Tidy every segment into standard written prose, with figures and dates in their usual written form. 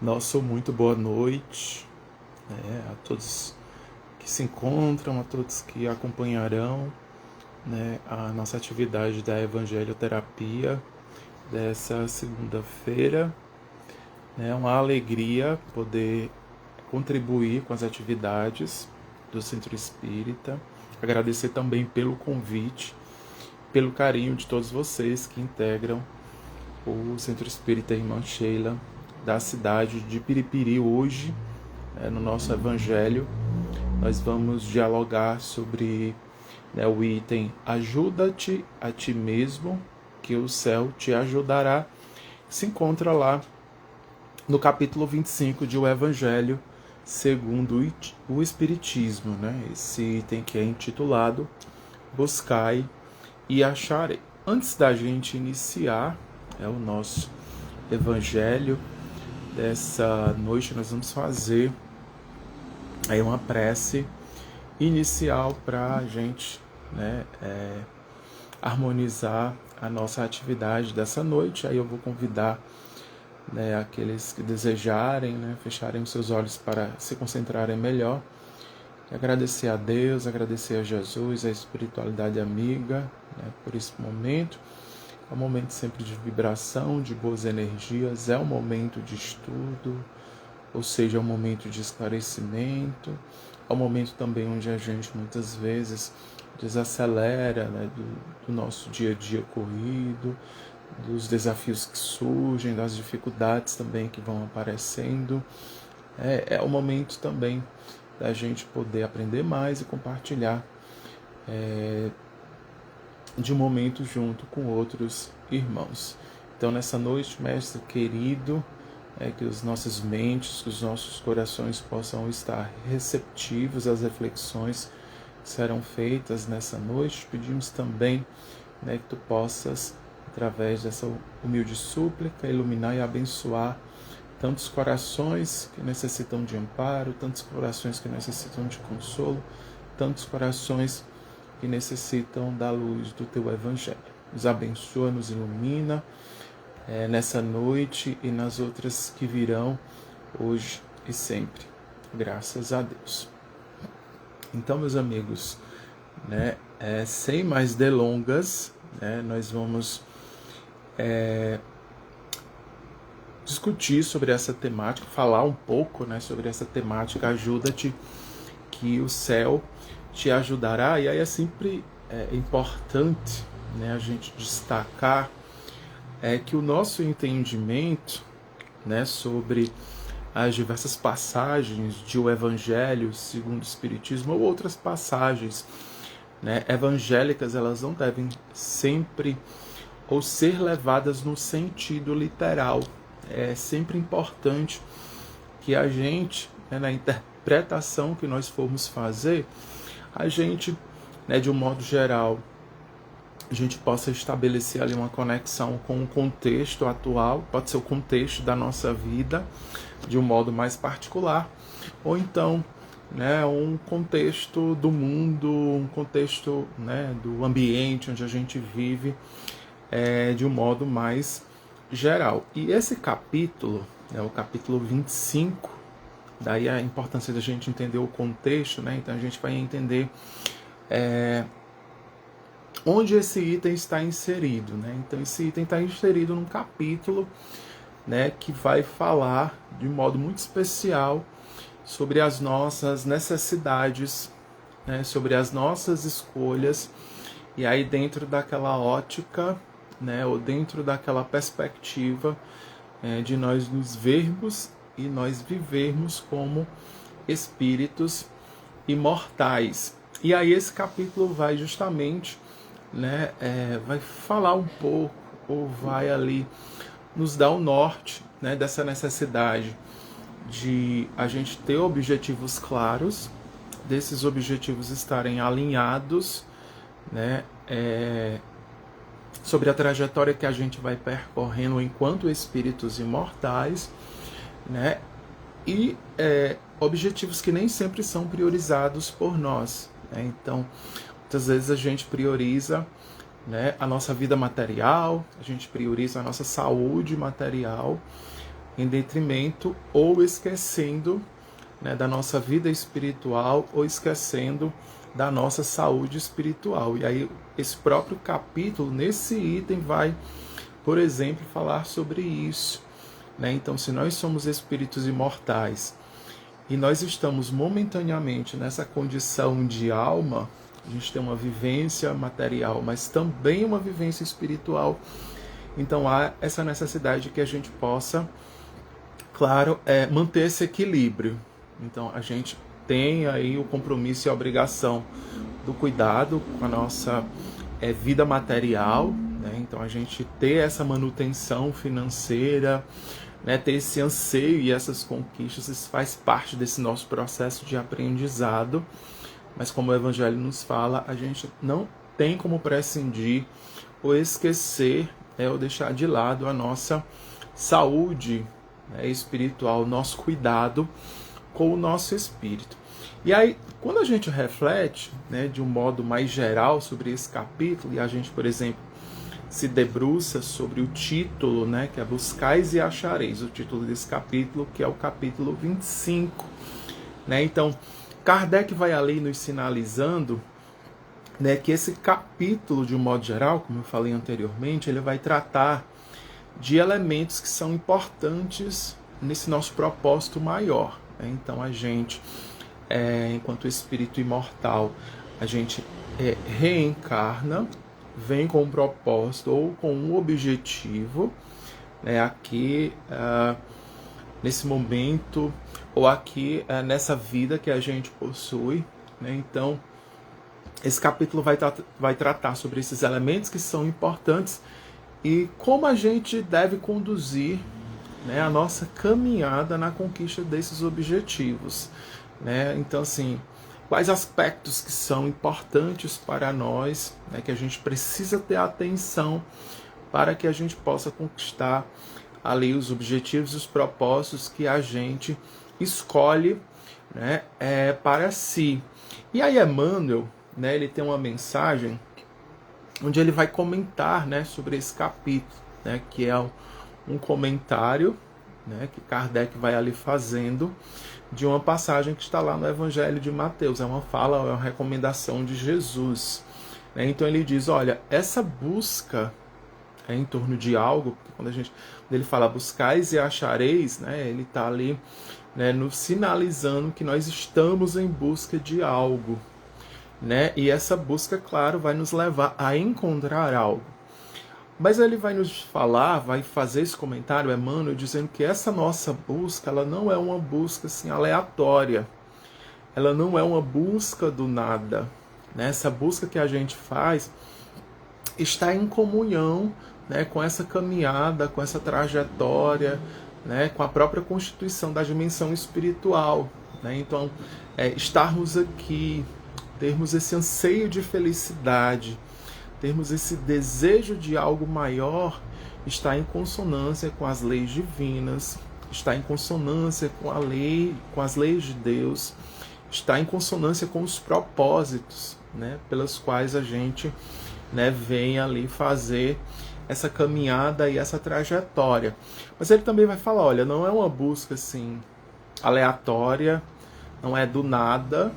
Nosso muito boa noite, a todos que se encontram, a todos que acompanharão, a nossa atividade da evangelioterapia dessa segunda-feira. É uma alegria poder contribuir com as atividades do Centro Espírita. Agradecer também pelo convite, pelo carinho de todos vocês que integram o Centro Espírita Irmã Sheila da cidade de Piripiri. Hoje, no nosso Evangelho, nós vamos dialogar sobre o item Ajuda-te a ti mesmo, que o céu te ajudará. Se encontra lá no capítulo 25 de O Evangelho segundo o Espiritismo, esse item que é intitulado Buscai e Acharei. Antes da gente iniciar o nosso Evangelho dessa noite, nós vamos fazer aí uma prece inicial para a gente harmonizar a nossa atividade dessa noite. Aí eu vou convidar aqueles que desejarem fecharem os seus olhos para se concentrarem melhor, e agradecer a Deus, agradecer a Jesus, a espiritualidade amiga, por esse momento. É um momento sempre de vibração, de boas energias, é um momento de estudo, ou seja, é um momento de esclarecimento, é um momento também onde a gente muitas vezes desacelera do nosso dia a dia corrido, dos desafios que surgem, das dificuldades também que vão aparecendo. É o momento também da gente poder aprender mais e compartilhar de um momento junto com outros irmãos. Então, nessa noite, mestre querido, que os nossos mentes, que os nossos corações possam estar receptivos às reflexões que serão feitas nessa noite. Pedimos também que tu possas, através dessa humilde súplica, iluminar e abençoar tantos corações que necessitam de amparo, tantos corações que necessitam de consolo, tantos corações que necessitam da luz do teu Evangelho. Nos abençoa, nos ilumina nessa noite e nas outras que virão, hoje e sempre. Graças a Deus. Então, meus amigos, sem mais delongas, nós vamos discutir sobre essa temática, falar um pouco sobre essa temática. Ajuda-te que o céu te ajudará. E aí é sempre importante a gente destacar que o nosso entendimento sobre as diversas passagens de O Evangelho segundo o Espiritismo, ou outras passagens evangélicas, elas não devem sempre ou ser levadas no sentido literal. É sempre importante que a gente, na interpretação que nós formos fazer, a gente, de um modo geral, a gente possa estabelecer ali uma conexão com o contexto atual, pode ser o contexto da nossa vida, de um modo mais particular, ou então um contexto do mundo, um contexto do ambiente onde a gente vive, de um modo mais geral. E esse capítulo, o capítulo 25, daí a importância da gente entender o contexto, então a gente vai entender onde esse item está inserido. Então esse item está inserido num capítulo que vai falar de modo muito especial sobre as nossas necessidades, sobre as nossas escolhas, e aí dentro daquela ótica, ou dentro daquela perspectiva de nós nos vermos e nós vivermos como espíritos imortais. E aí esse capítulo vai justamente vai falar um pouco, ou vai ali nos dar o norte dessa necessidade de a gente ter objetivos claros, desses objetivos estarem alinhados sobre a trajetória que a gente vai percorrendo enquanto espíritos imortais, e objetivos que nem sempre são priorizados por nós. Então, muitas vezes a gente prioriza a nossa vida material, a gente prioriza a nossa saúde material, em detrimento ou esquecendo, né, da nossa vida espiritual ou esquecendo da nossa saúde espiritual. E aí esse próprio capítulo, nesse item, vai, por exemplo, falar sobre isso, né? Então, se nós somos espíritos imortais e nós estamos momentaneamente nessa condição de alma, a gente tem uma vivência material, mas também uma vivência espiritual. Então há essa necessidade de que a gente possa, claro, manter esse equilíbrio. Então a gente tem aí o compromisso e a obrigação do cuidado com a nossa vida material, né? Então a gente ter essa manutenção financeira, né? Ter esse anseio e essas conquistas, isso faz parte desse nosso processo de aprendizado. Mas como o Evangelho nos fala, a gente não tem como prescindir ou esquecer, ou deixar de lado a nossa saúde, né, espiritual, nosso cuidado com o nosso espírito. E aí, quando a gente reflete, né, de um modo mais geral sobre esse capítulo, e a gente, por exemplo, se debruça sobre o título, né, que é Buscais e Achareis, o título desse capítulo, que é o capítulo 25. Né? Então, Kardec vai ali nos sinalizando, né, que esse capítulo, de um modo geral, como eu falei anteriormente, ele vai tratar de elementos que são importantes nesse nosso propósito maior. Né? Então, a gente, enquanto espírito imortal, a gente reencarna, vem com um propósito ou com um objetivo, né, aqui nesse momento, ou aqui nessa vida que a gente possui. Né? Então, esse capítulo vai tratar sobre esses elementos que são importantes e como a gente deve conduzir, né, a nossa caminhada na conquista desses objetivos. Né? Então, assim, quais aspectos que são importantes para nós, né, que a gente precisa ter atenção para que a gente possa conquistar ali os objetivos e os propósitos que a gente escolhe, né, para si. E aí Emmanuel, né, ele tem uma mensagem onde ele vai comentar, né, sobre esse capítulo, né, que é um comentário, né, que Kardec vai ali fazendo de uma passagem que está lá no Evangelho de Mateus. É uma fala, é uma recomendação de Jesus. Né? Então ele diz, olha, essa busca em torno de algo, porque quando ele fala buscais e achareis, né, ele está ali, né, nos sinalizando que nós estamos em busca de algo. Né? E essa busca, claro, vai nos levar a encontrar algo. Mas ele vai nos falar, vai fazer esse comentário, Emmanuel, dizendo que essa nossa busca, ela não é uma busca assim, aleatória. Ela não é uma busca do nada. Né? Essa busca que a gente faz está em comunhão, né, com essa caminhada, com essa trajetória, né, com a própria constituição da dimensão espiritual. Né? Então, estarmos aqui, termos esse anseio de felicidade, termos esse desejo de algo maior, está em consonância com as leis divinas, está em consonância com a lei, com as leis de Deus, está em consonância com os propósitos, né, pelos quais a gente, né, vem ali fazer essa caminhada e essa trajetória. Mas ele também vai falar, olha, não é uma busca assim aleatória, não é do nada,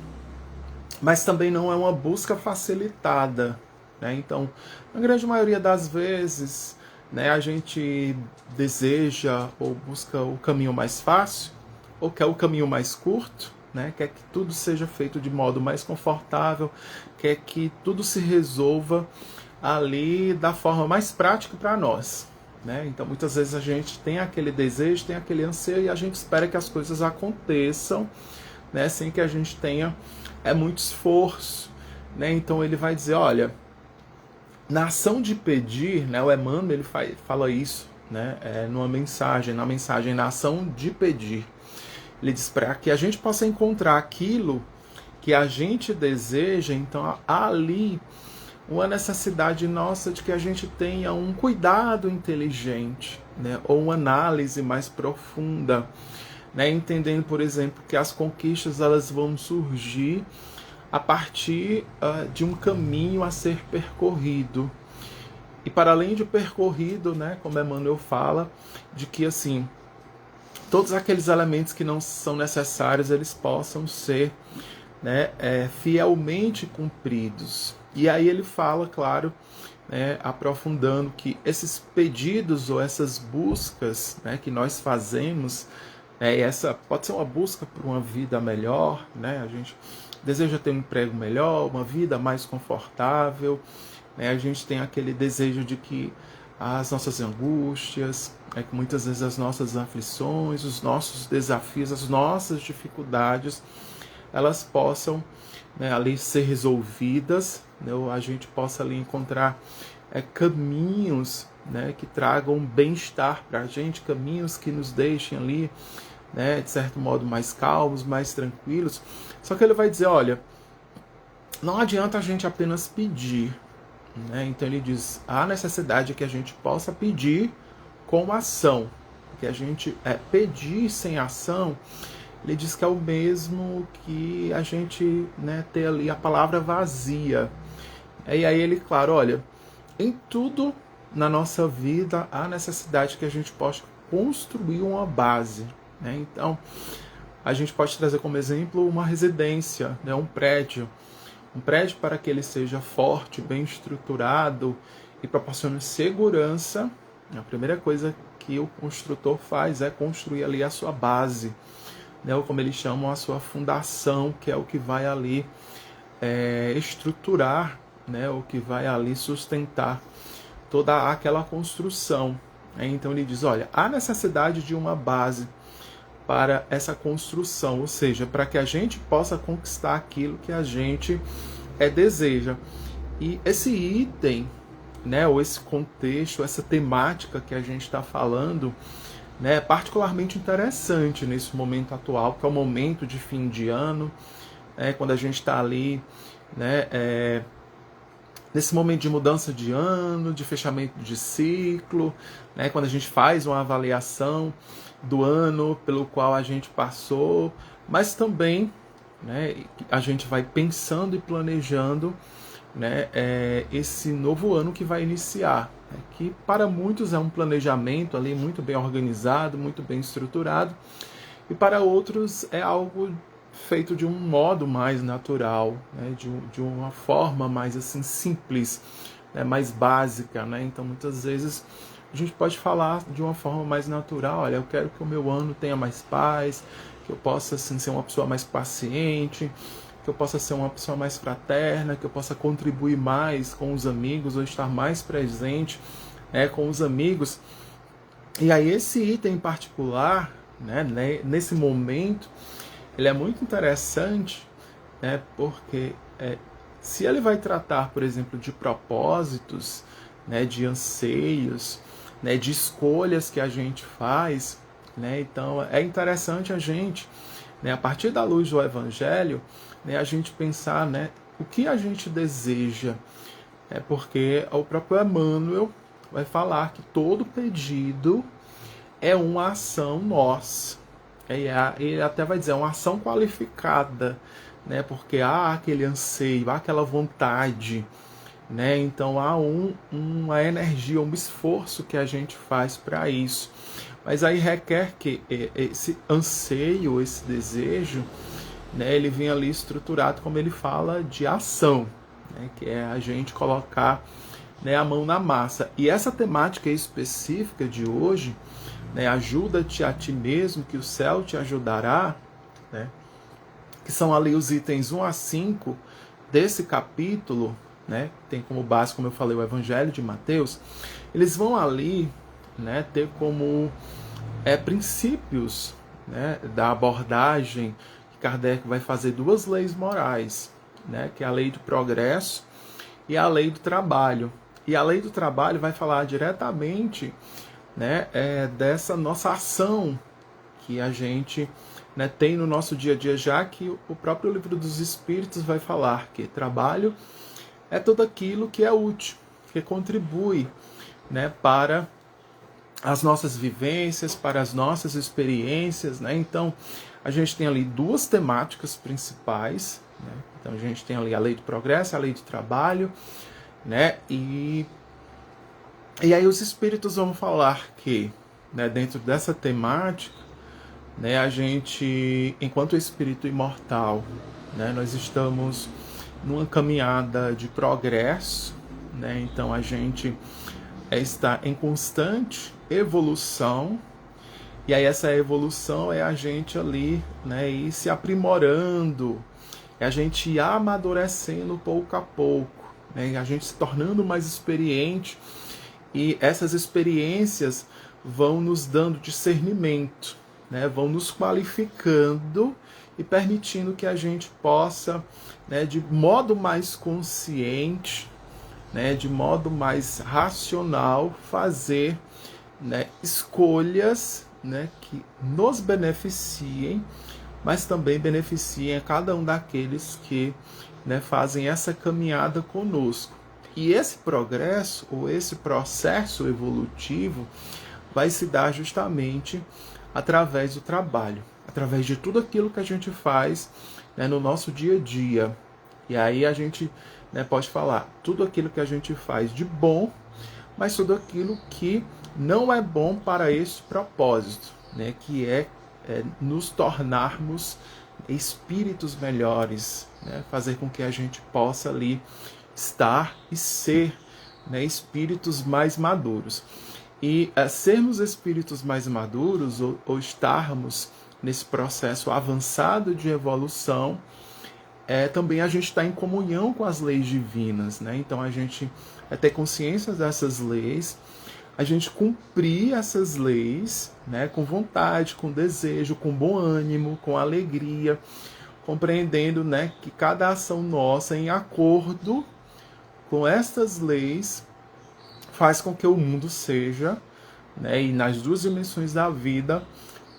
mas também não é uma busca facilitada. Né? Então, na grande maioria das vezes, né, a gente deseja ou busca o caminho mais fácil, ou quer o caminho mais curto, né? Quer que tudo seja feito de modo mais confortável, quer que tudo se resolva ali da forma mais prática para nós. Né? Então, muitas vezes a gente tem aquele desejo, tem aquele anseio e a gente espera que as coisas aconteçam, né, sem que a gente tenha muito esforço. Né? Então, ele vai dizer, olha, na ação de pedir, né, o Emmanuel ele fala isso, né, na mensagem na ação de pedir. Ele diz para que a gente possa encontrar aquilo que a gente deseja, então há ali uma necessidade nossa de que a gente tenha um cuidado inteligente, né, ou uma análise mais profunda, né, entendendo, por exemplo, que as conquistas elas vão surgir a partir de um caminho a ser percorrido. E para além de percorrido, né, como Emmanuel fala, de que assim, todos aqueles elementos que não são necessários, eles possam ser, né, fielmente cumpridos. E aí ele fala, claro, né, aprofundando que esses pedidos ou essas buscas, né, que nós fazemos, essa pode ser uma busca por uma vida melhor, né, a gente deseja ter um emprego melhor, uma vida mais confortável, né, a gente tem aquele desejo de que as nossas angústias, que muitas vezes as nossas aflições, os nossos desafios, as nossas dificuldades, elas possam, né, ali ser resolvidas, né, ou a gente possa ali encontrar caminhos, né, que tragam bem-estar para a gente, caminhos que nos deixem ali, né, de certo modo mais calmos, mais tranquilos. Só que ele vai dizer, olha, não adianta a gente apenas pedir, né? Então ele diz, há necessidade que a gente possa pedir com ação, que a gente pedir sem ação, ele diz que é o mesmo que a gente, né, ter ali a palavra vazia. E aí ele, claro, olha, em tudo na nossa vida há necessidade que a gente possa construir uma base, né? Então a gente pode trazer como exemplo uma residência, né, um prédio para que ele seja forte, bem estruturado e proporcione segurança. A primeira coisa que o construtor faz é construir ali a sua base, né, ou como eles chamam, a sua fundação, que é o que vai ali estruturar, né, o que vai ali sustentar toda aquela construção. Então ele diz, olha, há necessidade de uma base para essa construção, ou seja, para que a gente possa conquistar aquilo que a gente deseja. E esse item, né, ou esse contexto, essa temática que a gente está falando, né, é particularmente interessante nesse momento atual, que é o momento de fim de ano, quando a gente está ali, né, nesse momento de mudança de ano, de fechamento de ciclo, né, quando a gente faz uma avaliação do ano pelo qual a gente passou, mas também, né, a gente vai pensando e planejando, né, esse novo ano que vai iniciar, né, que para muitos é um planejamento ali muito bem organizado, muito bem estruturado, e para outros é algo feito de um modo mais natural, né, de uma forma mais assim simples, né, mais básica, né? Então muitas vezes a gente pode falar de uma forma mais natural, olha, eu quero que o meu ano tenha mais paz, que eu possa assim, ser uma pessoa mais paciente, que eu possa ser uma pessoa mais fraterna, que eu possa contribuir mais com os amigos, ou estar mais presente com os amigos. E aí esse item em particular, né, nesse momento, ele é muito interessante, né, porque se ele vai tratar, por exemplo, de propósitos, né, de anseios, né, de escolhas que a gente faz, né, então é interessante a gente, né, a partir da luz do Evangelho, né, a gente pensar, né, o que a gente deseja, porque o próprio Emmanuel vai falar que todo pedido é uma ação nossa. Ele até vai dizer, é uma ação qualificada, né? Porque há aquele anseio, há aquela vontade, né? Então há uma energia, um esforço que a gente faz para isso. Mas aí requer que esse anseio, esse desejo, né, ele venha ali estruturado, como ele fala, de ação, né? Que é a gente colocar, né, a mão na massa. E essa temática específica de hoje, né, ajuda-te a ti mesmo, que o céu te ajudará, né, que são ali os itens 1 a 5 desse capítulo, né, tem como base, como eu falei, o Evangelho de Mateus. Eles vão ali, né, ter como princípios, né, da abordagem que Kardec vai fazer duas leis morais, né, que é a lei do progresso e a lei do trabalho. E a lei do trabalho vai falar diretamente, né, dessa nossa ação que a gente, né, tem no nosso dia a dia, já que o próprio Livro dos Espíritos vai falar que trabalho é tudo aquilo que é útil, que contribui, né, para as nossas vivências, para as nossas experiências, né? Então a gente tem ali duas temáticas principais, né? Então a gente tem ali a lei do progresso, a lei do trabalho, né? E aí os espíritos vão falar que, né, dentro dessa temática, né? A gente, enquanto espírito imortal, né? Nós estamos numa caminhada de progresso, né? Então a gente está em constante evolução. E aí essa evolução é a gente ali, né, ir se aprimorando, é a gente ir amadurecendo pouco a pouco, né, a gente se tornando mais experiente, e essas experiências vão nos dando discernimento, né, vão nos qualificando e permitindo que a gente possa, né, de modo mais consciente, né, de modo mais racional, fazer, né, escolhas, né, que nos beneficiem, mas também beneficiem a cada um daqueles que, né, fazem essa caminhada conosco. E esse progresso, ou esse processo evolutivo, vai se dar justamente através do trabalho, através de tudo aquilo que a gente faz, né, no nosso dia a dia. E aí a gente, né, pode falar tudo aquilo que a gente faz de bom, mas tudo aquilo que não é bom para esse propósito, né, que é nos tornarmos espíritos melhores, né, fazer com que a gente possa ali estar e ser, né, espíritos mais maduros. E sermos espíritos mais maduros, ou estarmos nesse processo avançado de evolução, também a gente está em comunhão com as leis divinas, né? Então a gente ter consciência dessas leis, a gente cumprir essas leis, né, com vontade, com desejo, com bom ânimo, com alegria, compreendendo, né, que cada ação nossa em acordo com estas leis faz com que o mundo seja, né, e nas duas dimensões da vida,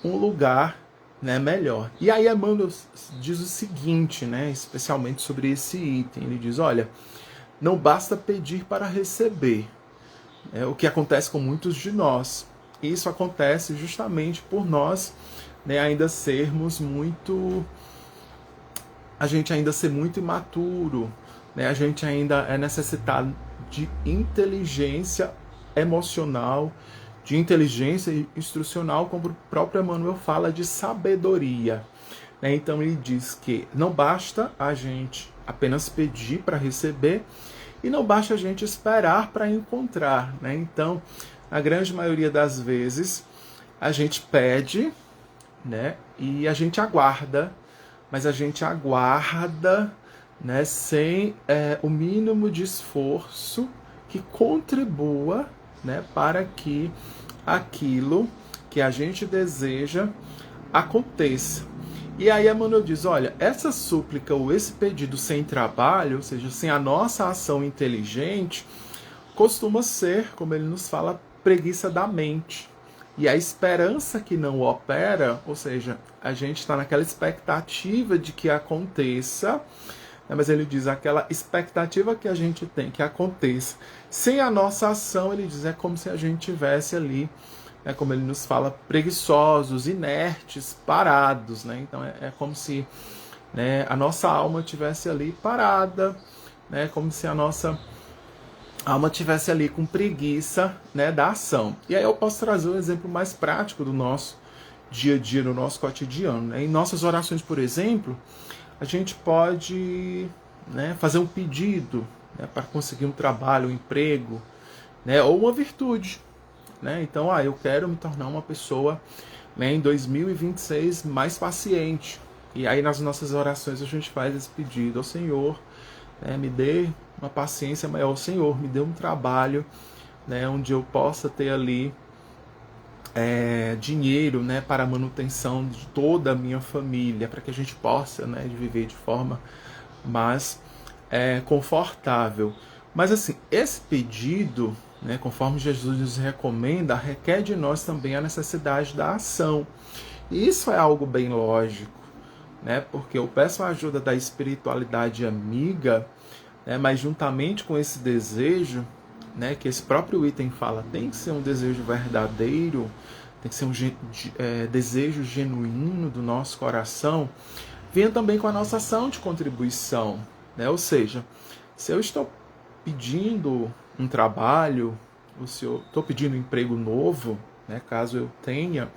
um lugar, né, melhor. E aí Emmanuel diz o seguinte, né, especialmente sobre esse item. Ele diz, olha, não basta pedir para receber. É o que acontece com muitos de nós. Isso acontece justamente por nós, né, ainda sermos muito... A gente ainda ser muito imaturo, né, a gente ainda é necessitado de inteligência emocional, de inteligência instrucional, como o próprio Emmanuel fala de sabedoria. Então ele diz que não basta a gente apenas pedir para receber, e não basta a gente esperar para encontrar. Então, a grande maioria das vezes, a gente pede, né, e a gente aguarda, mas a gente aguarda, né, sem o mínimo de esforço que contribua, né, para que aquilo que a gente deseja aconteça. E aí Emmanuel diz, olha, essa súplica ou esse pedido sem trabalho, ou seja, sem a nossa ação inteligente, costuma ser, como ele nos fala, preguiça da mente. E a esperança que não opera, ou seja, a gente está naquela expectativa de que aconteça, né, mas ele diz, aquela expectativa que a gente tem que aconteça, sem a nossa ação, ele diz, é como se a gente tivesse ali, como ele nos fala, preguiçosos, inertes, parados, né? Então é como se, né, a nossa alma estivesse ali parada, né, como se a nossa alma estivesse ali com preguiça, né, da ação. E aí eu posso trazer um exemplo mais prático do nosso dia a dia, do nosso cotidiano, né? Em nossas orações, por exemplo, a gente pode, né, fazer um pedido, né, para conseguir um trabalho, um emprego, né, ou uma virtude. Né? Então, eu quero me tornar uma pessoa, né, em 2026 mais paciente. E aí nas nossas orações a gente faz esse pedido ao Senhor, né, me dê uma paciência maior, Senhor, me dê um trabalho, né, onde eu possa ter ali dinheiro, né, para a manutenção de toda a minha família, para que a gente possa, né, viver de forma mais confortável. Mas assim, esse pedido, né, conforme Jesus nos recomenda, requer de nós também a necessidade da ação. E isso é algo bem lógico, né, porque eu peço a ajuda da espiritualidade amiga, né, mas juntamente com esse desejo, né, que esse próprio item fala, tem que ser um desejo verdadeiro, tem que ser um desejo genuíno do nosso coração, venha também com a nossa ação de contribuição. Né? Ou seja, se eu estou pedindo um trabalho, ou se eu estou pedindo um emprego novo, né, caso eu tenha,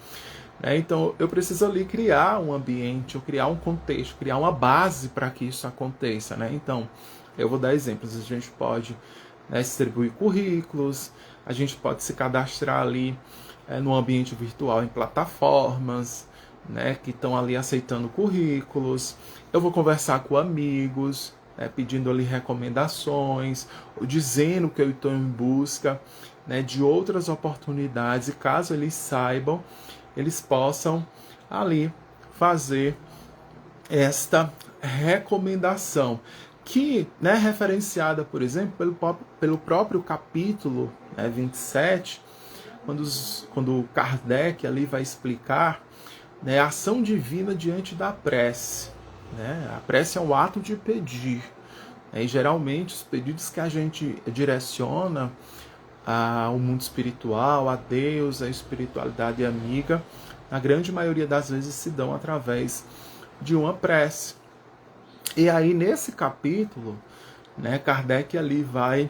né? Então eu preciso ali criar um ambiente, ou criar um contexto, criar uma base para que isso aconteça, né? Então eu vou dar exemplos. A gente pode, né, distribuir currículos, a gente pode se cadastrar ali no ambiente virtual em plataformas, né, que estão ali aceitando currículos. Eu vou conversar com amigos, né, pedindo ali recomendações, ou dizendo que eu estou em busca, né, de outras oportunidades, e caso eles saibam, eles possam ali fazer esta recomendação, que, né, referenciada, por exemplo, pelo próprio capítulo, né, 27, quando Kardec ali vai explicar, né, a ação divina diante da prece. Né? A prece é um ato de pedir. Né? E geralmente os pedidos que a gente direciona ao mundo espiritual, a Deus, a espiritualidade amiga, na grande maioria das vezes se dão através de uma prece. E aí nesse capítulo, né, Kardec ali vai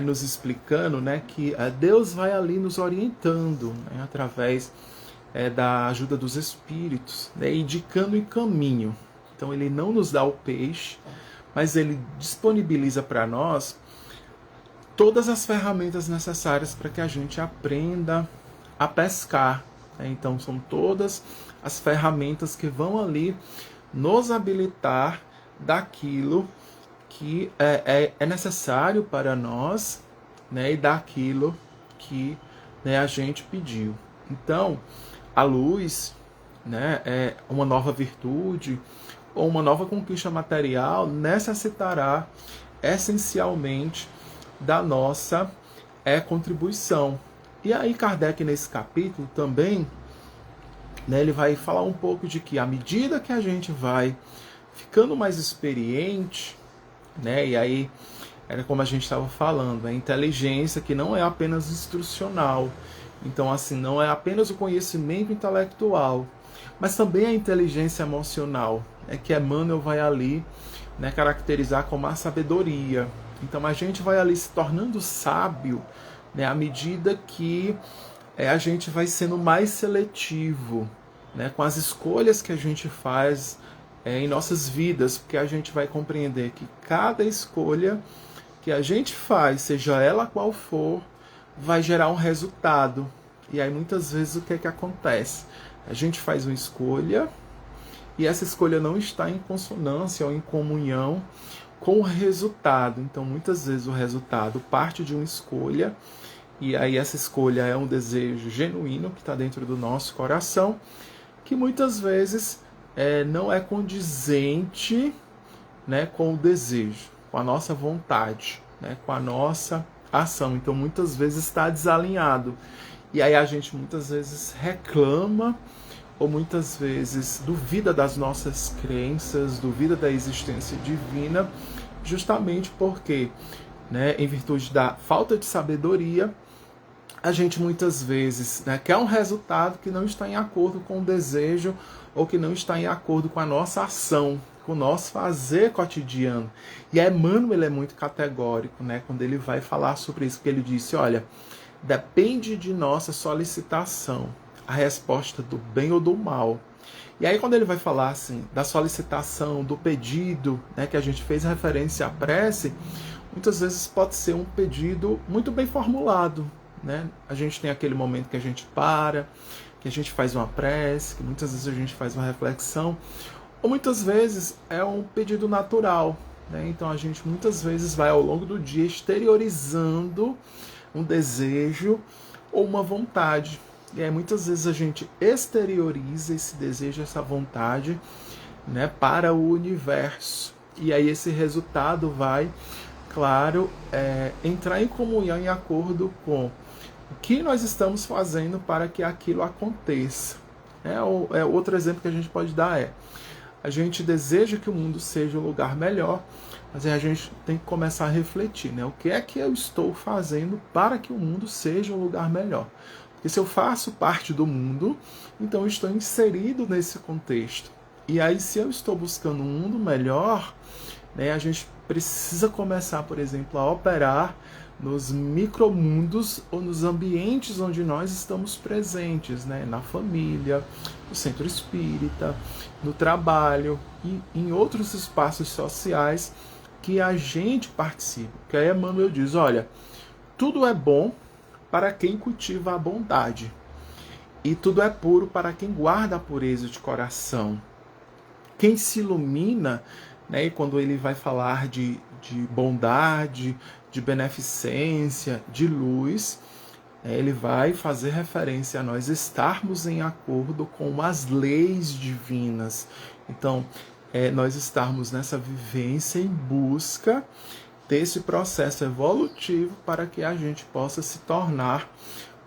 nos explicando, né, que Deus vai ali nos orientando, né, através da ajuda dos espíritos, né, indicando o caminho. Então ele não nos dá o peixe, mas ele disponibiliza para nós todas as ferramentas necessárias para que a gente aprenda a pescar. Né? Então são todas as ferramentas que vão ali nos habilitar daquilo que é necessário para nós, né, e daquilo que, né, a gente pediu. Então, a luz, né, é uma nova virtude ou uma nova conquista material necessitará essencialmente da nossa contribuição. E aí Kardec nesse capítulo também, né, ele vai falar um pouco de que à medida que a gente vai ficando mais experiente, né, e aí era como a gente estava falando, a inteligência que não é apenas instrucional. Então, assim, não é apenas o conhecimento intelectual, mas também a inteligência emocional, que Emmanuel vai ali, né, caracterizar como a sabedoria. Então, a gente vai ali se tornando sábio, né, à medida que a gente vai sendo mais seletivo, né, com as escolhas que a gente faz em nossas vidas, porque a gente vai compreender que cada escolha que a gente faz, seja ela qual for, vai gerar um resultado. E aí muitas vezes o que é que acontece? A gente faz uma escolha e essa escolha não está em consonância ou em comunhão com o resultado. Então muitas vezes o resultado parte de uma escolha e aí essa escolha é um desejo genuíno que está dentro do nosso coração, que muitas vezes não é condizente, né, com o desejo, com a nossa vontade, né, com a nossa ação. Então muitas vezes está desalinhado. E aí a gente muitas vezes reclama ou muitas vezes duvida das nossas crenças, duvida da existência divina, justamente porque, né, em virtude da falta de sabedoria, a gente muitas vezes, né, quer um resultado que não está em acordo com o desejo ou que não está em acordo com a nossa ação, com o nosso fazer cotidiano. E Emmanuel é muito categórico, né, quando ele vai falar sobre isso, porque ele disse, olha, depende de nossa solicitação a resposta do bem ou do mal. E aí quando ele vai falar assim da solicitação, do pedido, né, que a gente fez referência à prece, muitas vezes pode ser um pedido muito bem formulado. Né? A gente tem aquele momento que a gente para, que a gente faz uma prece, que muitas vezes a gente faz uma reflexão, ou muitas vezes é um pedido natural. Né? Então a gente muitas vezes vai ao longo do dia exteriorizando um desejo ou uma vontade. E aí muitas vezes a gente exterioriza esse desejo, essa vontade, né, para o universo. E aí esse resultado vai, claro, entrar em comunhão, em acordo com o que nós estamos fazendo para que aquilo aconteça. Outro exemplo que a gente pode dar a gente deseja que o mundo seja um lugar melhor, mas a gente tem que começar a refletir, né? O que é que eu estou fazendo para que o mundo seja um lugar melhor? Porque se eu faço parte do mundo, então eu estou inserido nesse contexto. E aí, se eu estou buscando um mundo melhor, né, a gente precisa começar, por exemplo, a operar nos micromundos ou nos ambientes onde nós estamos presentes, né? Na família, no centro espírita, no trabalho e em outros espaços sociais que a gente participa. Que aí Emmanuel diz, olha, tudo é bom para quem cultiva a bondade e tudo é puro para quem guarda a pureza de coração. Quem se ilumina, né, e quando ele vai falar de bondade, de beneficência, de luz, ele vai fazer referência a nós estarmos em acordo com as leis divinas. Então, nós estarmos nessa vivência em busca desse processo evolutivo para que a gente possa se tornar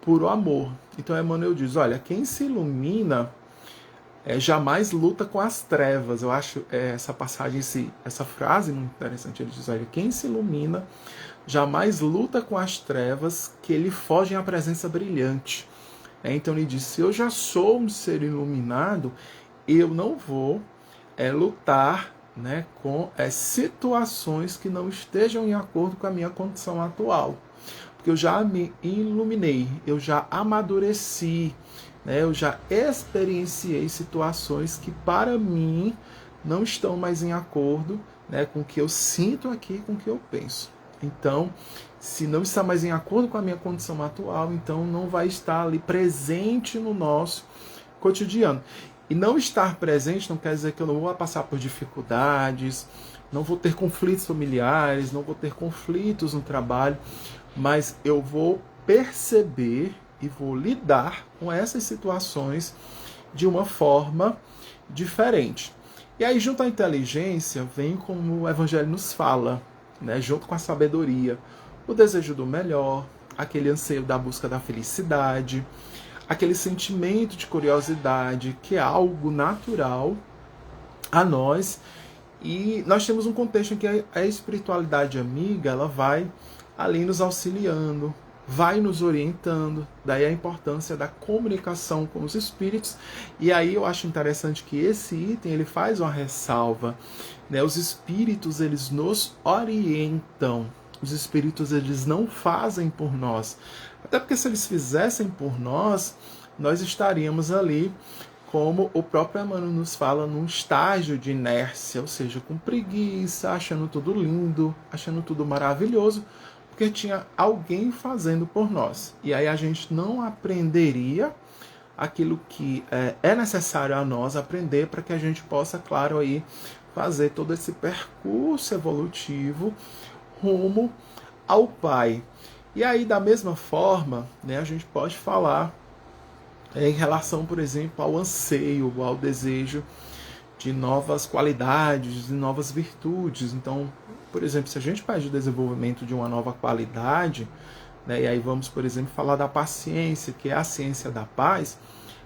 puro amor. Então, Emmanuel diz, olha, quem se ilumina jamais luta com as trevas. Eu acho essa passagem, essa frase muito interessante. Ele diz, olha, quem se ilumina jamais luta com as trevas que lhe fogem à presença brilhante. Então ele diz, se eu já sou um ser iluminado, eu não vou lutar, né, com situações que não estejam em acordo com a minha condição atual. Porque eu já me iluminei, eu já amadureci, eu já experienciei situações que para mim não estão mais em acordo, né, com o que eu sinto aqui, com o que eu penso. Então, se não está mais em acordo com a minha condição atual, então não vai estar ali presente no nosso cotidiano. E não estar presente não quer dizer que eu não vou passar por dificuldades, não vou ter conflitos familiares, não vou ter conflitos no trabalho, mas eu vou perceber e vou lidar com essas situações de uma forma diferente. E aí, junto à inteligência, vem como o Evangelho nos fala, né, junto com a sabedoria, o desejo do melhor, aquele anseio da busca da felicidade, aquele sentimento de curiosidade, que é algo natural a nós. E nós temos um contexto em que a espiritualidade amiga, ela vai ali nos auxiliando, vai nos orientando, daí a importância da comunicação com os espíritos. E aí eu acho interessante que esse item ele faz uma ressalva, né? Os espíritos eles nos orientam, os espíritos eles não fazem por nós, até porque se eles fizessem por nós, nós estaríamos ali, como o próprio Emmanuel nos fala, num estágio de inércia, ou seja, com preguiça, achando tudo lindo, achando tudo maravilhoso, porque tinha alguém fazendo por nós. E aí a gente não aprenderia aquilo que é necessário a nós aprender para que a gente possa, claro, aí fazer todo esse percurso evolutivo rumo ao Pai. E aí, da mesma forma, né, a gente pode falar em relação, por exemplo, ao anseio, ao desejo de novas qualidades, de novas virtudes. Então, por exemplo, se a gente pede o desenvolvimento de uma nova qualidade, né, e aí vamos, por exemplo, falar da paciência, que é a ciência da paz,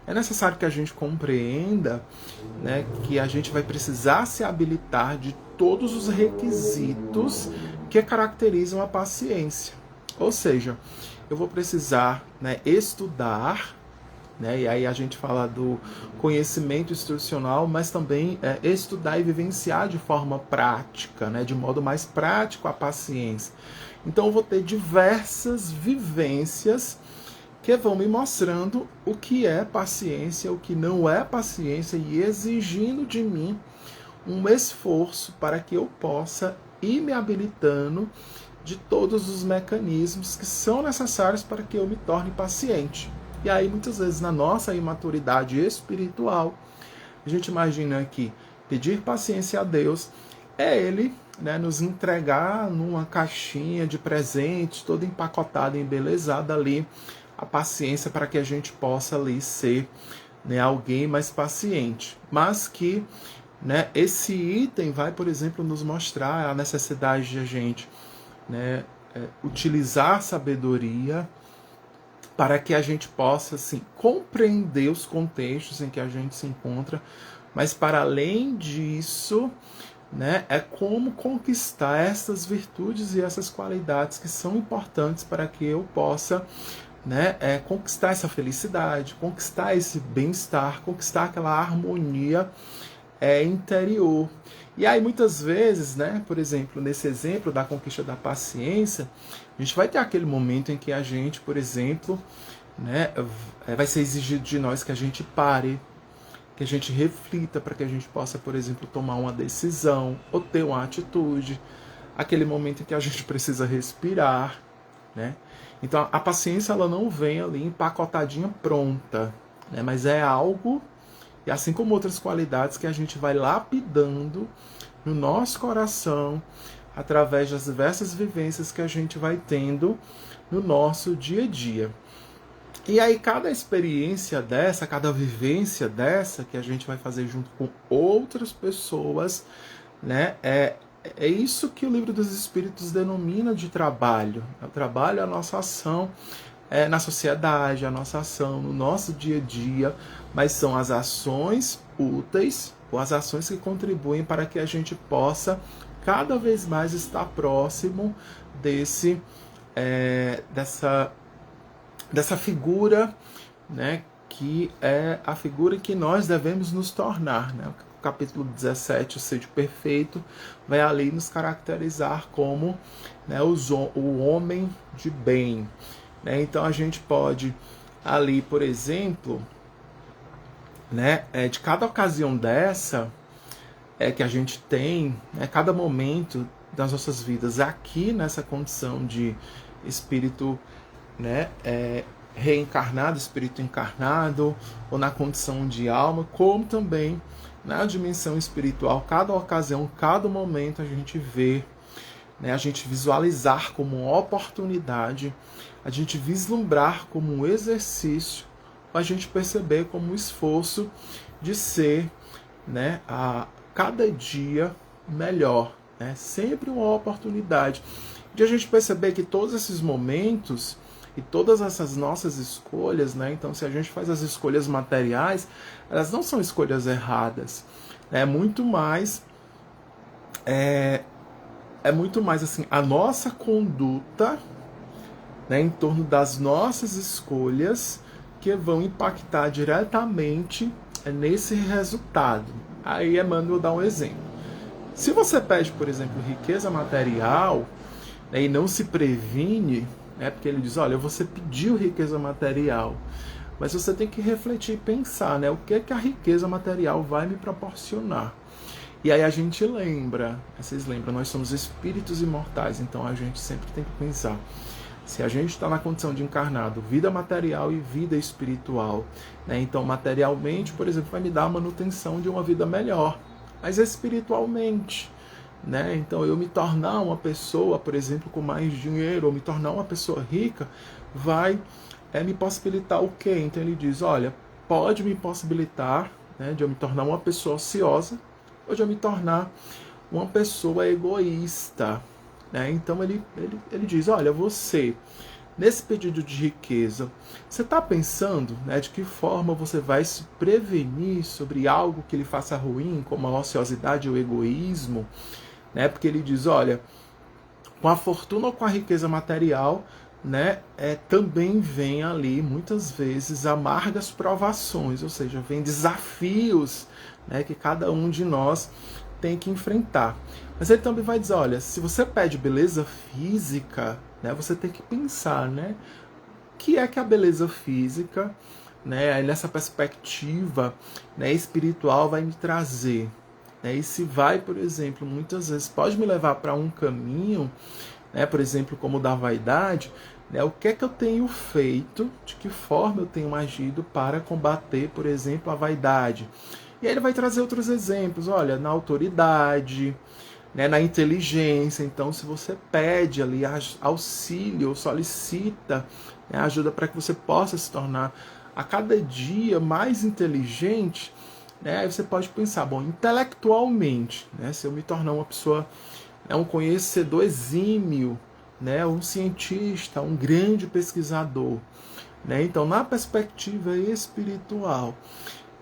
é necessário que a gente compreenda, né, que a gente vai precisar se habilitar de todos os requisitos que caracterizam a paciência. Ou seja, eu vou precisar, né, estudar, né, e aí a gente fala do conhecimento institucional, mas também estudar e vivenciar de forma prática, né, de modo mais prático a paciência. Então eu vou ter diversas vivências que vão me mostrando o que é paciência, o que não é paciência, e exigindo de mim um esforço para que eu possa ir me habilitando de todos os mecanismos que são necessários para que eu me torne paciente. E aí, muitas vezes, na nossa imaturidade espiritual, a gente imagina que pedir paciência a Deus é Ele, né, nos entregar numa caixinha de presentes, toda empacotada, embelezada ali, a paciência para que a gente possa ali ser, né, alguém mais paciente. Mas que, né, esse item vai, por exemplo, nos mostrar a necessidade de a gente, né, utilizar a sabedoria para que a gente possa, assim, compreender os contextos em que a gente se encontra, mas para além disso, né, é como conquistar essas virtudes e essas qualidades que são importantes para que eu possa, né, conquistar essa felicidade, conquistar esse bem-estar, conquistar aquela harmonia interior. E aí muitas vezes, né, por exemplo, nesse exemplo da conquista da paciência, a gente vai ter aquele momento em que a gente, por exemplo, né, vai ser exigido de nós que a gente pare, que a gente reflita para que a gente possa, por exemplo, tomar uma decisão ou ter uma atitude. Aquele momento em que a gente precisa respirar, né? Então a paciência ela não vem ali empacotadinha pronta, né? Mas é algo, e assim como outras qualidades, que a gente vai lapidando no nosso coração através das diversas vivências que a gente vai tendo no nosso dia a dia. E aí cada experiência dessa, cada vivência dessa que a gente vai fazer junto com outras pessoas, né, é isso que o Livro dos Espíritos denomina de trabalho. O trabalho é a nossa ação na sociedade, a nossa ação no nosso dia a dia, mas são as ações úteis ou as ações que contribuem para que a gente possa cada vez mais estar próximo dessa figura, né, que é a figura que nós devemos nos tornar, né? O capítulo 17, o Sede Perfeito, vai ali nos caracterizar como, né, o homem de bem. Né? Então a gente pode ali, por exemplo, né, de cada ocasião dessa que a gente tem, né, cada momento das nossas vidas aqui nessa condição de espírito, né, reencarnado, espírito encarnado, ou na condição de alma, como também na dimensão espiritual, cada ocasião, cada momento a gente vê, né, a gente visualizar como uma oportunidade, a gente vislumbrar como um exercício, a gente perceber como um esforço de ser, né, a cada dia melhor, né, sempre uma oportunidade de a gente perceber que todos esses momentos e todas essas nossas escolhas, né? Então, se a gente faz as escolhas materiais, elas não são escolhas erradas. É muito mais assim, a nossa conduta, né, em torno das nossas escolhas que vão impactar diretamente nesse resultado. Aí Emmanuel dá um exemplo. Se você pede, por exemplo, riqueza material, né, e não se previne, né, porque ele diz, olha, você pediu riqueza material, mas você tem que refletir e pensar, né, o que é que a riqueza material vai me proporcionar. E aí a gente lembra, vocês lembram, nós somos espíritos imortais, então a gente sempre tem que pensar, se a gente está na condição de encarnado, vida material e vida espiritual, né, então materialmente, por exemplo, vai me dar a manutenção de uma vida melhor, mas espiritualmente, né, então eu me tornar uma pessoa, por exemplo, com mais dinheiro, ou me tornar uma pessoa rica, vai me possibilitar o quê? Então ele diz, olha, pode me possibilitar, né, de eu me tornar uma pessoa ociosa, ou de eu me tornar uma pessoa egoísta. Né? Então ele diz, olha, você, nesse pedido de riqueza, você está pensando, né, de que forma você vai se prevenir sobre algo que lhe faça ruim, como a ociosidade ou o egoísmo? Né? Porque ele diz, olha, com a fortuna ou com a riqueza material, né, também vem ali, muitas vezes, amargas provações, ou seja, vem desafios, né, que cada um de nós tem que enfrentar. Mas ele também vai dizer, olha, se você pede beleza física, né, você tem que pensar, né, o que é que a beleza física, né, nessa perspectiva, né, espiritual vai me trazer. Né, e se vai, por exemplo, muitas vezes pode me levar para um caminho, né, por exemplo, como o da vaidade, né, o que é que eu tenho feito, de que forma eu tenho agido para combater, por exemplo, a vaidade. E aí ele vai trazer outros exemplos, olha, na autoridade, né, na inteligência. Então, se você pede ali auxílio, solicita, né, ajuda para que você possa se tornar a cada dia mais inteligente, né, aí você pode pensar, bom, intelectualmente, né, se eu me tornar uma pessoa, um conhecedor exímio, né, um cientista, um grande pesquisador, né, então na perspectiva espiritual,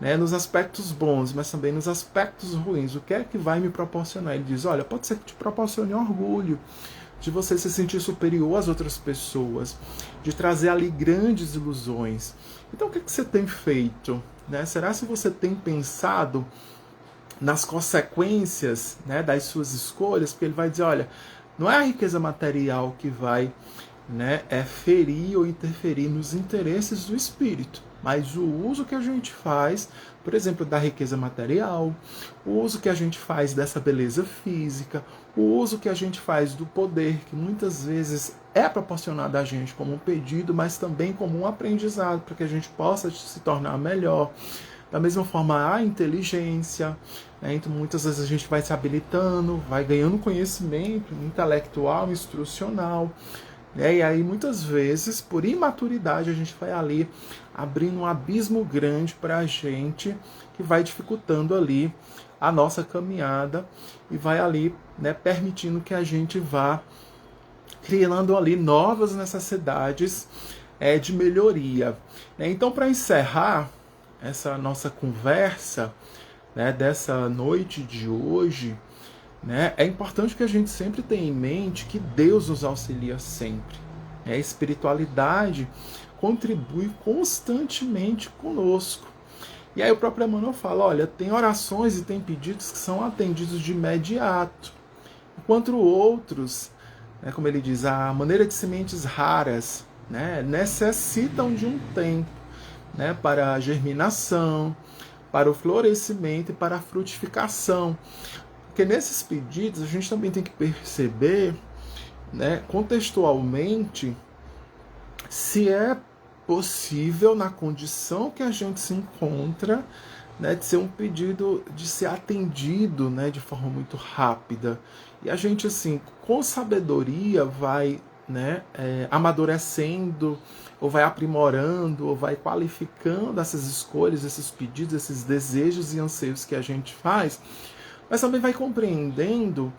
né, nos aspectos bons, mas também nos aspectos ruins, o que é que vai me proporcionar? Ele diz, olha, pode ser que te proporcione orgulho, de você se sentir superior às outras pessoas, de trazer ali grandes ilusões. Então o que é que você tem feito? Né? Será se você tem pensado nas consequências, né, das suas escolhas, porque ele vai dizer, olha, não é a riqueza material que vai, né, ferir ou interferir nos interesses do espírito, mas o uso que a gente faz, por exemplo, da riqueza material, o uso que a gente faz dessa beleza física, o uso que a gente faz do poder, que muitas vezes é proporcionado a gente como um pedido, mas também como um aprendizado, para que a gente possa se tornar melhor. Da mesma forma, a inteligência, né? Então muitas vezes a gente vai se habilitando, vai ganhando conhecimento intelectual, instrucional, né? E aí muitas vezes, por imaturidade, a gente vai ali abrindo um abismo grande para a gente, que vai dificultando ali a nossa caminhada e vai ali, né, permitindo que a gente vá criando ali novas necessidades de melhoria. Então, para encerrar essa nossa conversa, né, dessa noite de hoje, né, é importante que a gente sempre tenha em mente que Deus nos auxilia sempre. A espiritualidade contribui constantemente conosco. E aí o próprio Emmanuel fala, olha, tem orações e tem pedidos que são atendidos de imediato, enquanto outros, né, como ele diz, a maneira de sementes raras, né, necessitam de um tempo, né, para a germinação, para o florescimento e para a frutificação. Porque nesses pedidos a gente também tem que perceber, né, contextualmente, se é possível, na condição que a gente se encontra, né, de ser um pedido de ser atendido, né, de forma muito rápida. E a gente, assim, com sabedoria vai, né, amadurecendo, ou vai aprimorando, ou vai qualificando essas escolhas, esses pedidos, esses desejos e anseios que a gente faz, mas também vai compreendendo,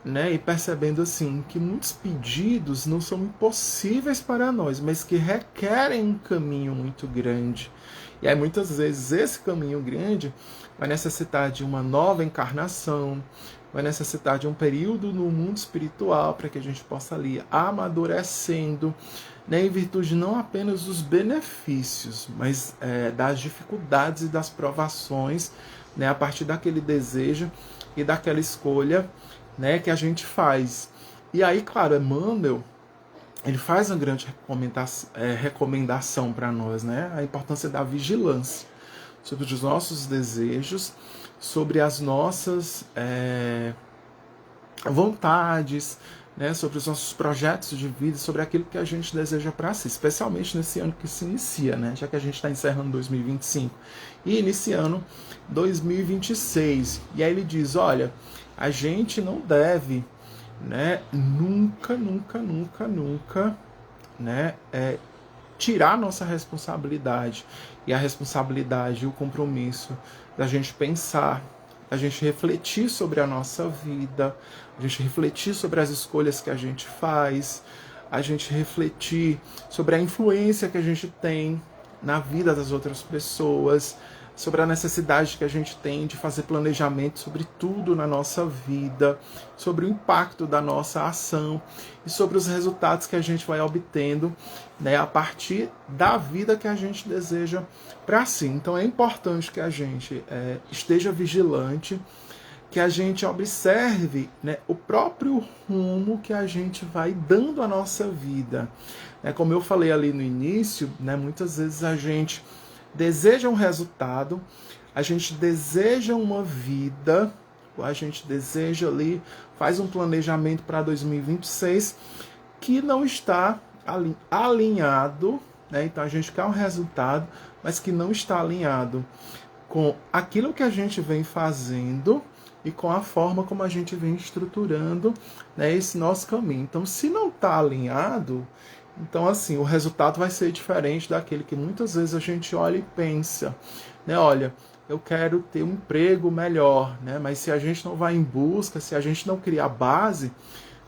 né, e percebendo assim que muitos pedidos não são impossíveis para nós, mas que requerem um caminho muito grande. E aí muitas vezes esse caminho grande vai necessitar de uma nova encarnação, vai necessitar de um período no mundo espiritual para que a gente possa ali amadurecendo, né, em virtude não apenas dos benefícios, mas das dificuldades e das provações, né, a partir daquele desejo e daquela escolha, né, que a gente faz. E aí, claro, Emmanuel, ele faz uma grande recomendação para nós, né, a importância da vigilância sobre os nossos desejos, sobre as nossas vontades, né, sobre os nossos projetos de vida, sobre aquilo que a gente deseja para si, especialmente nesse ano que se inicia, né, já que a gente está encerrando 2025 e iniciando 2026. E aí ele diz, olha, a gente não deve, né, nunca, né, tirar nossa responsabilidade, e a responsabilidade e o compromisso da gente pensar, a gente refletir sobre a nossa vida, a gente refletir sobre as escolhas que a gente faz, a gente refletir sobre a influência que a gente tem na vida das outras pessoas, sobre a necessidade que a gente tem de fazer planejamento sobre tudo na nossa vida, sobre o impacto da nossa ação e sobre os resultados que a gente vai obtendo, né, a partir da vida que a gente deseja para si. Então é importante que a gente esteja vigilante, que a gente observe, né, o próprio rumo que a gente vai dando à nossa vida. Como eu falei ali no início, né, muitas vezes a gente deseja um resultado, a gente deseja uma vida, a gente deseja ali, faz um planejamento para 2026 que não está alinhado, né? Então a gente quer um resultado, mas que não está alinhado com aquilo que a gente vem fazendo e com a forma como a gente vem estruturando, né, esse nosso caminho. Então, se não está alinhado, então, assim, o resultado vai ser diferente daquele que muitas vezes a gente olha e pensa, né? Olha, eu quero ter um emprego melhor, né? Mas se a gente não vai em busca, se a gente não criar base,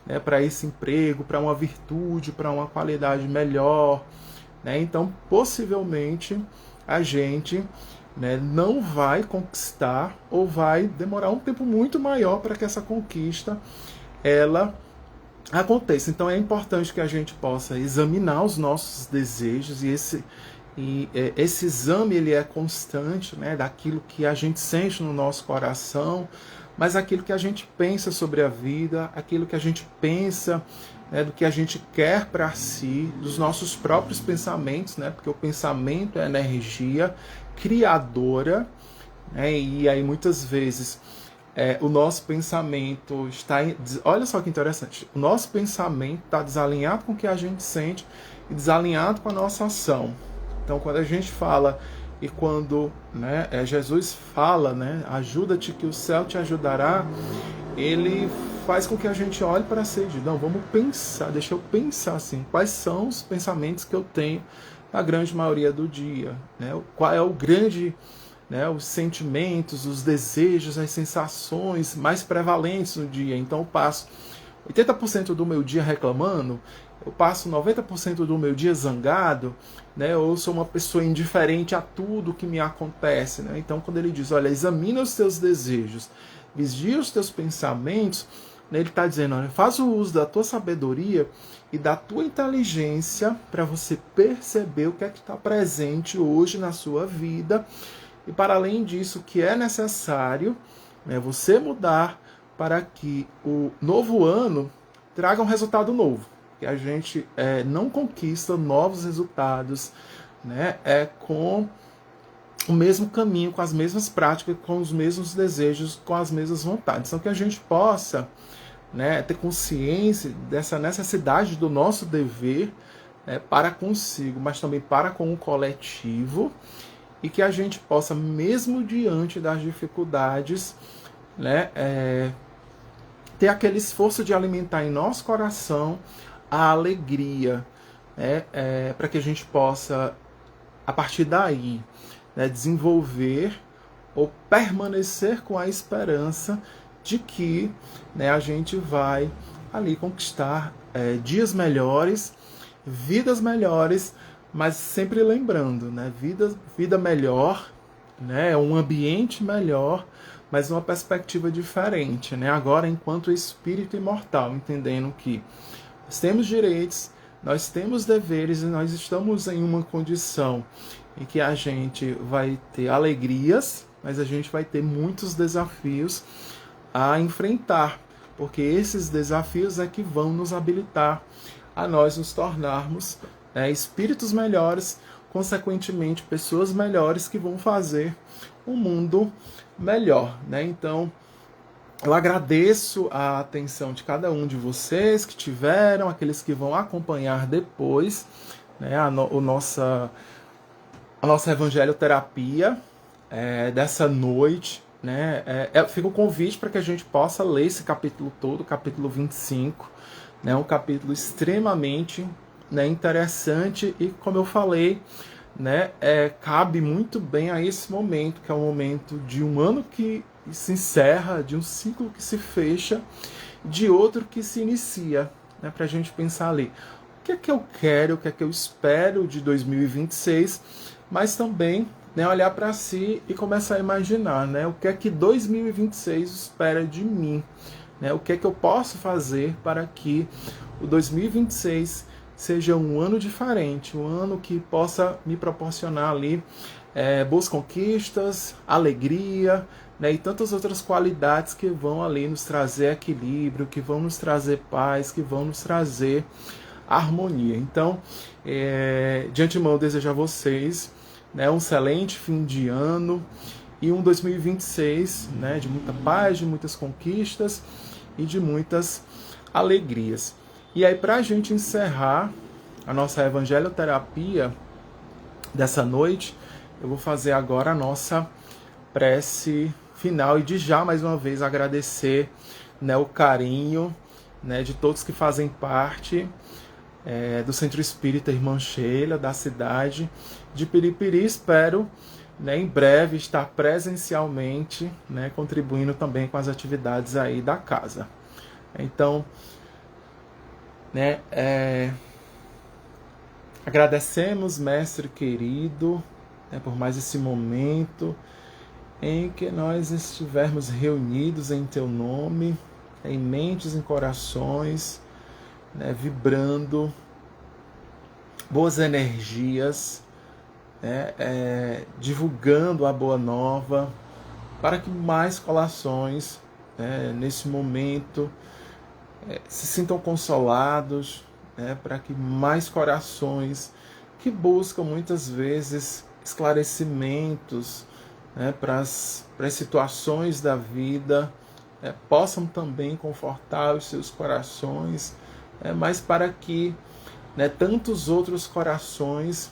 né, para esse emprego, para uma virtude, para uma qualidade melhor, né? Então, possivelmente, a gente, né, não vai conquistar ou vai demorar um tempo muito maior para que essa conquista ela aconteça. Então é importante que a gente possa examinar os nossos desejos e E esse exame ele é constante, né, daquilo que a gente sente no nosso coração, mas aquilo que a gente pensa sobre a vida, aquilo que a gente pensa, né, do que a gente quer para si, dos nossos próprios pensamentos, né, porque o pensamento é energia criadora, né, e aí muitas vezes o nosso pensamento está... Olha só que interessante, o nosso pensamento está desalinhado com o que a gente sente e desalinhado com a nossa ação. Então, quando a gente fala e quando, né, Jesus fala, né, ajuda-te que o céu te ajudará, ele faz com que a gente olhe para si e diga, não, vamos pensar, deixa eu pensar assim, quais são os pensamentos que eu tenho na grande maioria do dia, né? Qual é o grande, né, os sentimentos, os desejos, as sensações mais prevalentes no dia. Então eu passo 80% do meu dia reclamando, eu passo 90% do meu dia zangado, né? Ou sou uma pessoa indiferente a tudo que me acontece, né? Então, quando ele diz, olha, examina os teus desejos, vigia os teus pensamentos, né? Ele está dizendo, olha, faz o uso da tua sabedoria e da tua inteligência para você perceber o que é que está presente hoje na sua vida e, para além disso, o que é necessário, né, você mudar para que o novo ano traga um resultado novo. Que a gente não conquista novos resultados, né, com o mesmo caminho, com as mesmas práticas, com os mesmos desejos, com as mesmas vontades. Então que a gente possa, né, ter consciência dessa necessidade do nosso dever, né, para consigo, mas também para com o coletivo, e que a gente possa, mesmo diante das dificuldades, né, ter aquele esforço de alimentar em nosso coração a alegria, né, para que a gente possa, a partir daí, né, desenvolver ou permanecer com a esperança de que, né, a gente vai ali conquistar dias melhores, vidas melhores, mas sempre lembrando, né, vida melhor, né, um ambiente melhor, mas uma perspectiva diferente, né, agora enquanto espírito imortal, entendendo que nós temos direitos, nós temos deveres e nós estamos em uma condição em que a gente vai ter alegrias, mas a gente vai ter muitos desafios a enfrentar, porque esses desafios é que vão nos habilitar a nós nos tornarmos espíritos melhores, consequentemente pessoas melhores que vão fazer um mundo melhor, né? Então, eu agradeço a atenção de cada um de vocês que tiveram, aqueles que vão acompanhar depois, né, a nossa evangelioterapia dessa noite, né? Fica o convite para que a gente possa ler esse capítulo todo, o capítulo 25, né, um capítulo extremamente, né, interessante e, como eu falei, né, cabe muito bem a esse momento, que é o momento de um ano que se encerra, de um ciclo que se fecha, de outro que se inicia, né, para a gente pensar ali, o que é que eu quero, o que é que eu espero de 2026, mas também, né, olhar para si e começar a imaginar, né, o que é que 2026 espera de mim, né, o que é que eu posso fazer para que o 2026 seja um ano diferente, um ano que possa me proporcionar ali boas conquistas, alegria, né, e tantas outras qualidades que vão ali nos trazer equilíbrio, que vão nos trazer paz, que vão nos trazer harmonia. Então, de antemão, eu desejo a vocês, né, um excelente fim de ano e um 2026, né, de muita paz, de muitas conquistas e de muitas alegrias. E aí, para a gente encerrar a nossa evangelioterapia dessa noite, eu vou fazer agora a nossa prece final e de já mais uma vez agradecer, né, o carinho, né, de todos que fazem parte do Centro Espírita Irmã Sheila, da cidade de Piripiri. Espero, né, em breve estar presencialmente, né, contribuindo também com as atividades aí da casa. Então, né, agradecemos, mestre querido, né, por mais esse momento em que nós estivermos reunidos em teu nome, em mentes, em corações, né, vibrando boas energias, né, divulgando a boa nova, para que mais corações, nesse momento, se sintam consolados, né, para que mais corações que buscam muitas vezes esclarecimentos, né, para as situações da vida, possam também confortar os seus corações, mas para que, né, tantos outros corações,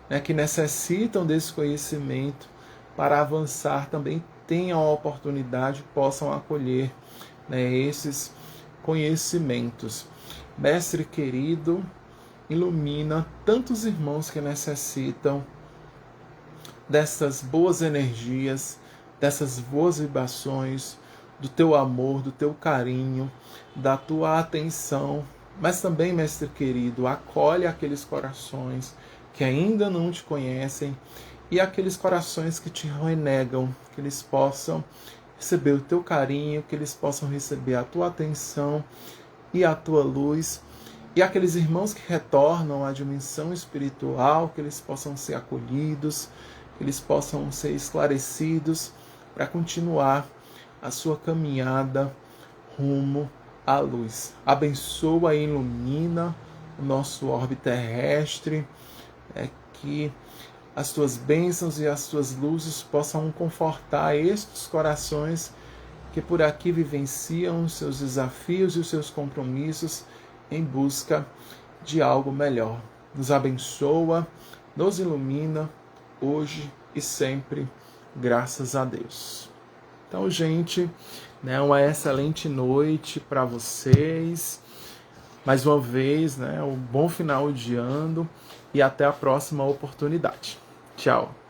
né, que necessitam desse conhecimento para avançar também tenham a oportunidade, possam acolher, né, esses conhecimentos. Mestre querido, ilumina tantos irmãos que necessitam dessas boas energias, dessas boas vibrações, do teu amor, do teu carinho, da tua atenção. Mas também, mestre querido, acolhe aqueles corações que ainda não te conhecem e aqueles corações que te renegam, que eles possam receber o teu carinho, que eles possam receber a tua atenção e a tua luz. E aqueles irmãos que retornam à dimensão espiritual, que eles possam ser acolhidos, que eles possam ser esclarecidos para continuar a sua caminhada rumo à luz. Abençoa e ilumina o nosso orbe terrestre, que as tuas bênçãos e as tuas luzes possam confortar estes corações que por aqui vivenciam os seus desafios e os seus compromissos em busca de algo melhor. Nos abençoa, nos ilumina, hoje e sempre, graças a Deus. Então, gente, né, uma excelente noite para vocês. Mais uma vez, né, um bom final de ano e até a próxima oportunidade. Tchau.